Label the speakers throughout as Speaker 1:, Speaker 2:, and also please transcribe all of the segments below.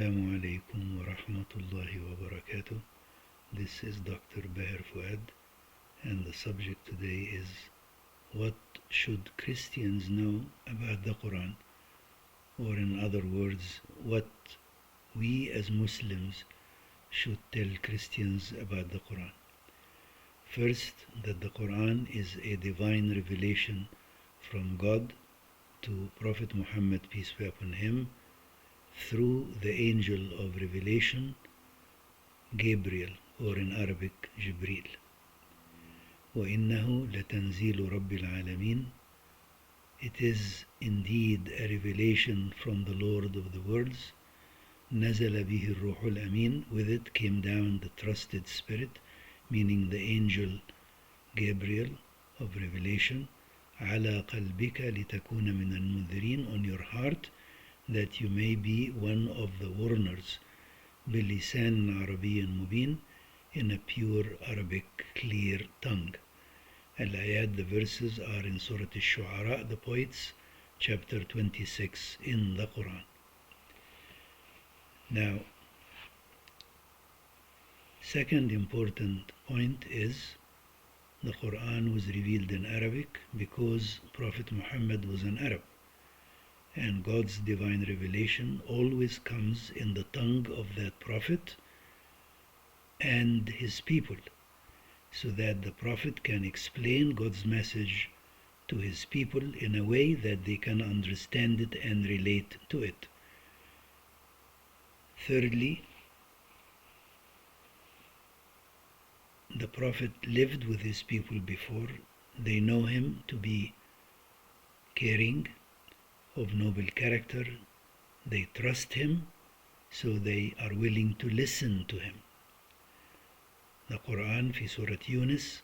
Speaker 1: Assalamu alaikum wa rahmatullahi wa barakatuh. This is Dr. Bahir Fuad, and the subject today is what should Christians know about the Quran, or in other words, what we as Muslims should tell Christians about the Quran. First, that the Quran is a divine revelation from God to Prophet Muhammad, peace be upon him, through the angel of revelation, Gabriel, or in Arabic, Jibril. وَإِنَّهُ لَتَنزِيلُ رَبِّ الْعَالَمِينَ. It is indeed a revelation from the Lord of the worlds. نَزَلَ بِهِ الرُّوحُ الْأَمِينَ. With it came down the trusted spirit, meaning the angel Gabriel of revelation. عَلَى قَلْبِكَ لِتَكُونَ مِنَ الْمُنذِرِينَ. On your heart, that you may be one of the warners, بِلِسَانٍ عَرَبِيٍّ مُبِينٍ, in a pure Arabic clear tongue. Al-ayat, the verses, are in Surah Al-Shu'ara, the Poets, chapter 26 in the Quran. Now, second important point is the Quran was revealed in Arabic because Prophet Muhammad was an Arab, and God's divine revelation always comes in the tongue of that Prophet and his people, so that the Prophet can explain God's message to his people in a way that they can understand it and relate to it. Thirdly, the Prophet lived with his people before. They know him to be caring, of noble character. They trust him, so they are willing to listen to him. The Quran في سورة يونس: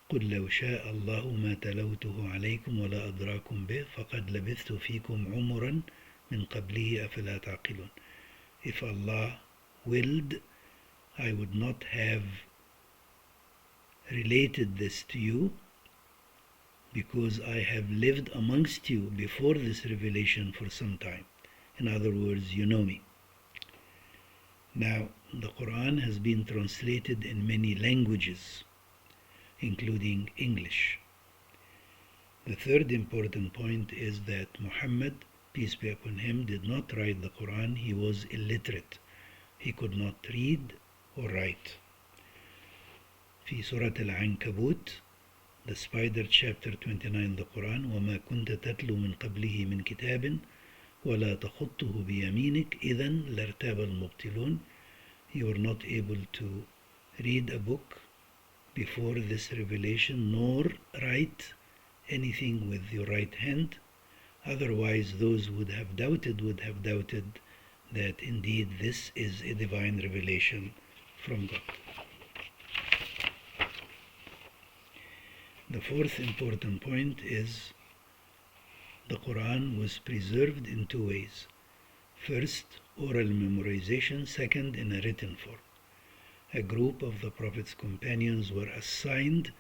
Speaker 1: قل لو شاء الله ما تلوته عليكم ولا أدراكم به فقد لبثت فيكم عمرا من قبله أفلا تعقلون. If Allah willed, I would not have related this to you, because I have lived amongst you before this revelation for some time. In other words, you know me. Now, the Quran has been translated in many languages, including English. The third important point is that Muhammad, peace be upon him, did not write the Quran. He was illiterate. He could not read or write. في سورة العنكبوت, the spider, chapter 29, the Quran: وَمَا كُنْتَ تَتْلُو مِنْ قَبْلِهِ مِنْ كِتَابٍ وَلَا تَخُطُّهُ بِيَمِينِكَ إِذًا لَارْتَابَ الْمُبْطِلُونَ. You are not able to read a book before this revelation, nor write anything with your right hand. Otherwise, those would have doubted that indeed this is a divine revelation from God. The fourth important point is the Quran was preserved in two ways. First, oral memorization. Second, in a written form. A group of the Prophet's companions were assigned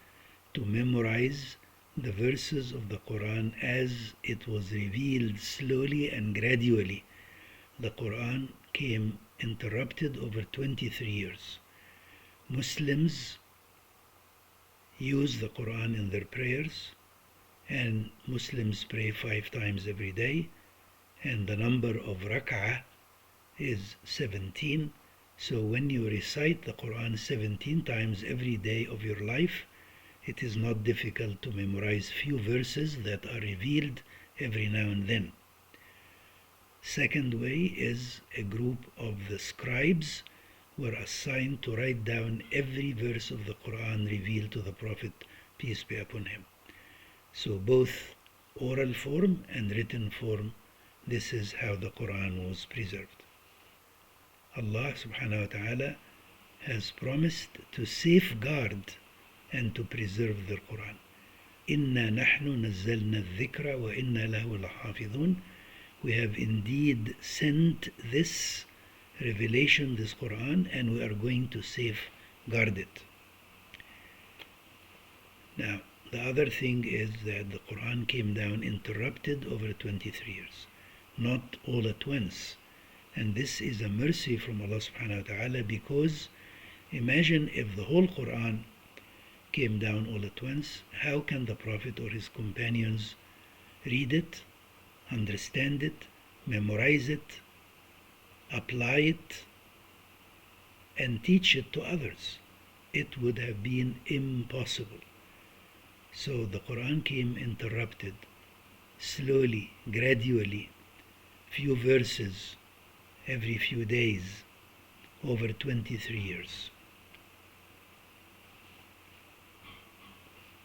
Speaker 1: to memorize the verses of the Quran as it was revealed slowly and gradually. The Quran came interrupted over 23 years. Muslims use the Quran in their prayers, and Muslims pray 5 times every day, and the number of rak'ah is 17. So when you recite the Quran 17 times every day of your life, it is not difficult to memorize few verses that are revealed every now and then. Second way is a group of the scribes were assigned to write down every verse of the Quran revealed to the Prophet, peace be upon him. So both oral form and written form, this is how the Quran was preserved. Allah subhanahu wa ta'ala has promised to safeguard and to preserve the Quran. إِنَّا نَحْنُ نَزَّلْنَا الذِّكْرَ وَإِنَّا لَهُ لَحَافِظُونَ. We have indeed sent this revelation, this Quran, and we are going to safeguard it. Now, the other thing is that the Quran came down interrupted over 23 years, not all at once, And this is a mercy from Allah subhanahu wa ta'ala, because imagine if the whole Quran came down all at once, how can the Prophet or his companions read it, understand it, memorize it, apply it, and teach it to others? It would have been impossible. So the Quran came interrupted, slowly, gradually, few verses every few days, over 23 years.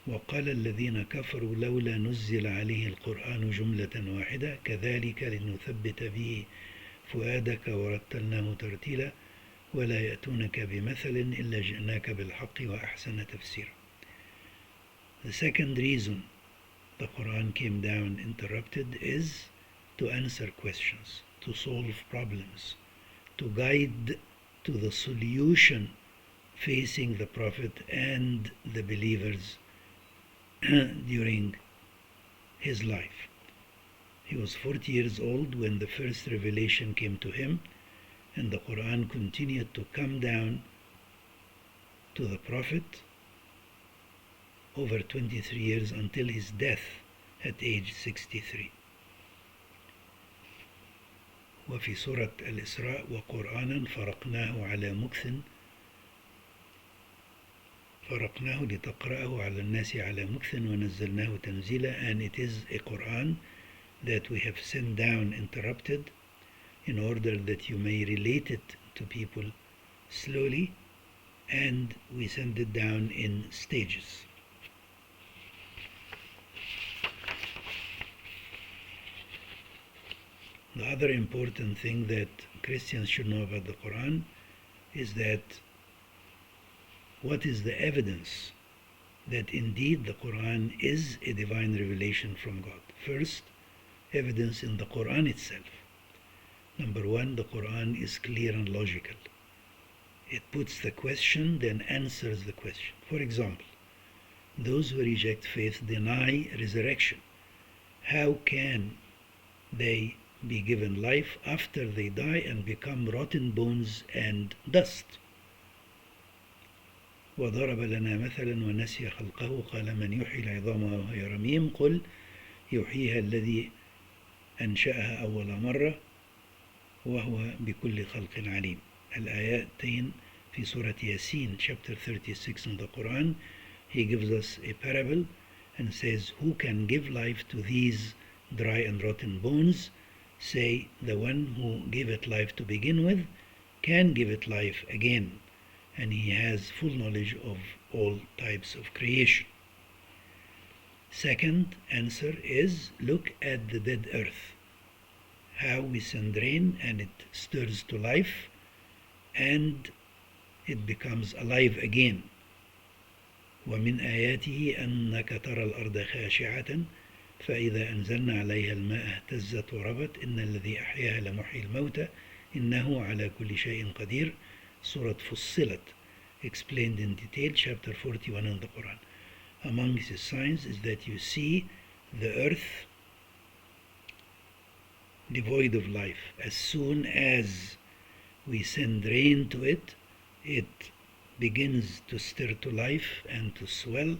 Speaker 1: وقال الذين كفروا لولا نزل عليه القرآن جملة واحدة كذلك لنثبت به فؤادك ورتلناه ترتيلا ولا يأتونك بمثل إلا جئناك بالحق وأحسن تفسيرا. The second reason the Quran came down interrupted is to answer questions, to solve problems, to guide to the solution facing the Prophet and the believers during his life. He was 40 years old when the first revelation came to him, and the Quran continued to come down to the Prophet over 23 years until his death at age 63. وفي سورة الإسراء وقرآنا فرقناه لتقرأه على الناس على مكث ونزلناه تنزيلا. And it is a Quran that we have sent down interrupted in order that you may relate it to people slowly, and we send it down in stages. The other important thing that Christians should know about the Quran is that what is the evidence that indeed the Quran is a divine revelation from God? First, evidence in the Quran itself. Number one, the Quran is clear and logical. It puts the question, then answers the question. For example, those who reject faith deny resurrection. How can they be given life after they die and become rotten bones and dust? وضرب لنا مثلا ونسي خلقه قال من يحيي العظام وهي رميم قل يحييها الذي أنشأها أول مرة وهو بكل خلق عليم. الآياتين في سورة ياسين chapter 36 in the Quran. He gives us a parable and says, who can give life to these dry and rotten bones? Say, the one who gave it life to begin with can give it life again, and he has full knowledge of all types of creation. Second answer is, look at the dead earth, how we send rain and it stirs to life and it becomes alive again. ومن آياته أنك ترى الأرض خاشعة فإذا أنزلنا عليها الماء اهتزت وربت إن الذي أحياها لمحيي الموتى إنه على كل شيء قدير. Surah Fussilat, explained in detail, chapter 41 in the Quran. Among his signs is that you see the earth devoid of life. As soon as we send rain to it, it begins to stir to life and to swell.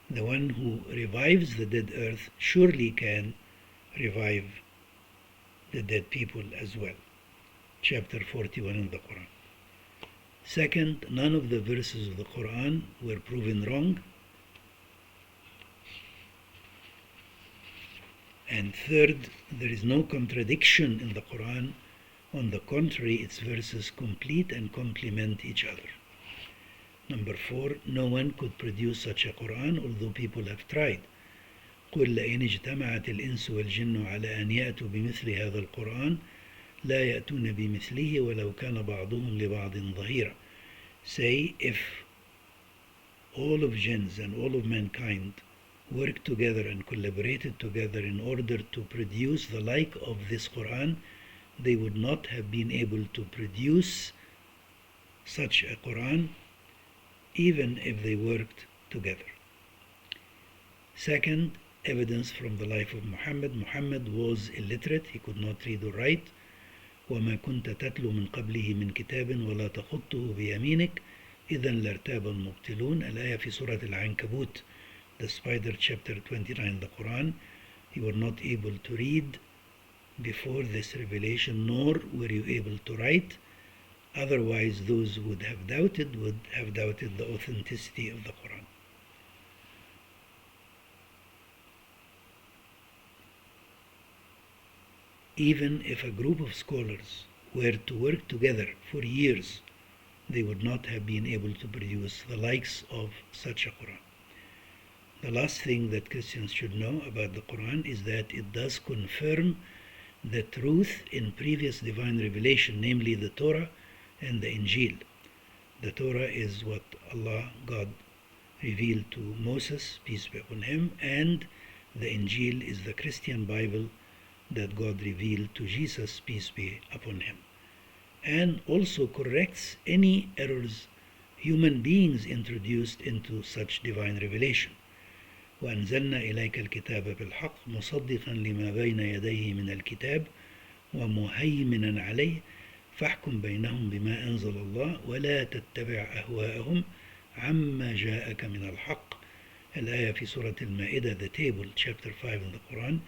Speaker 1: The one who revives the dead earth surely can revive the dead people as well. Chapter 41 in the Quran. Second, none of the verses of the Quran were proven wrong. And third, there is no contradiction in the Quran. On the contrary, its verses complete and complement each other. Number four, no one could produce such a Quran, although people have tried. قُلْ لَئِنِ اجْتَمَعَتِ الْإِنسُ وَالْجِنُّ عَلَى أَنْ يَأْتُوا بِمِثْلِ هَذَا الْقُرْآنِ لَا يَأْتُونَ بِمِثْلِهِ وَلَوْ كَانَ بَعْضُهُمْ لِبَعْضٍ ظَهِيرًا. Say, if all of jinns and all of mankind worked together and collaborated together in order to produce the like of this Quran, they would not have been able to produce such a Quran even if they worked together. Second, evidence from the life of Muhammad. Muhammad was illiterate, he could not read or write. وما كنت تتلو من قبله من كتاب ولا تخطه بيمينك إذا لارتاب المبطلون. الآية في سورة العنكبوت, the Spider chapter 29, the Quran. You were not able to read before this revelation, nor were you able to write. Otherwise, those who would have doubted the authenticity of the Quran. Even if a group of scholars were to work together for years, they would not have been able to produce the likes of such a Quran. The last thing that Christians should know about the Quran is that it does confirm the truth in previous divine revelation, namely the Torah and the Injil. The Torah is what Allah, God, revealed to Moses, peace be upon him, and the Injil is the Christian Bible that God revealed to Jesus, peace be upon him, and also corrects any errors human beings introduced into such divine revelation. وأنزلنا إليك الكتاب بالحق مصدقا لما بين يديه من الكتاب ومهيمنا عليه فاحكم بينهم بما أنزل الله ولا تتبع أهواءهم عما جاءك من الحق. الآية في سورة المائدة, the table, chapter 5 in the Quran.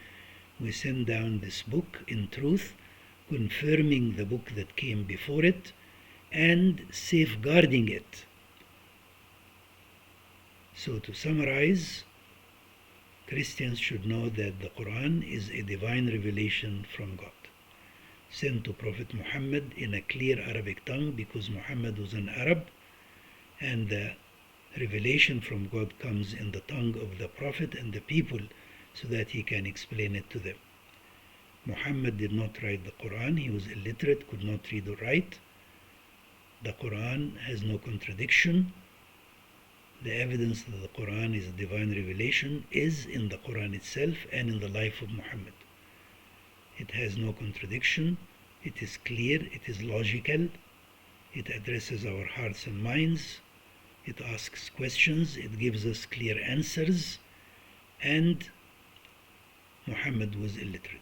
Speaker 1: We send down this book in truth, confirming the book that came before it and safeguarding it. So to summarize, Christians should know that the Quran is a divine revelation from God, sent to Prophet Muhammad in a clear Arabic tongue because Muhammad was an Arab, and the revelation from God comes in the tongue of the Prophet and the people so that he can explain it to them. Muhammad did not write the Quran. He was illiterate, could not read or write. The Quran has no contradiction. The evidence that the Quran is a divine revelation is in the Quran itself and in the life of Muhammad. It has no contradiction. It is clear. It is logical. It addresses our hearts and minds. It asks questions. It gives us clear answers. And Muhammad was illiterate.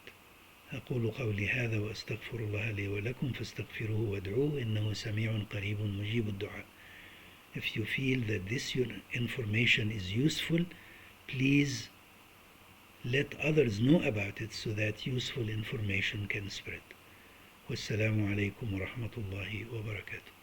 Speaker 1: أقول قولي هذا وأستغفر الله لي ولكم فاستغفروه وادعوه إنه سميع قريب مجيب الدعاء. If you feel that this information is useful, please let others know about it so that useful information can spread. Wassalamu alaikum wa rahmatullahi wa barakatuh.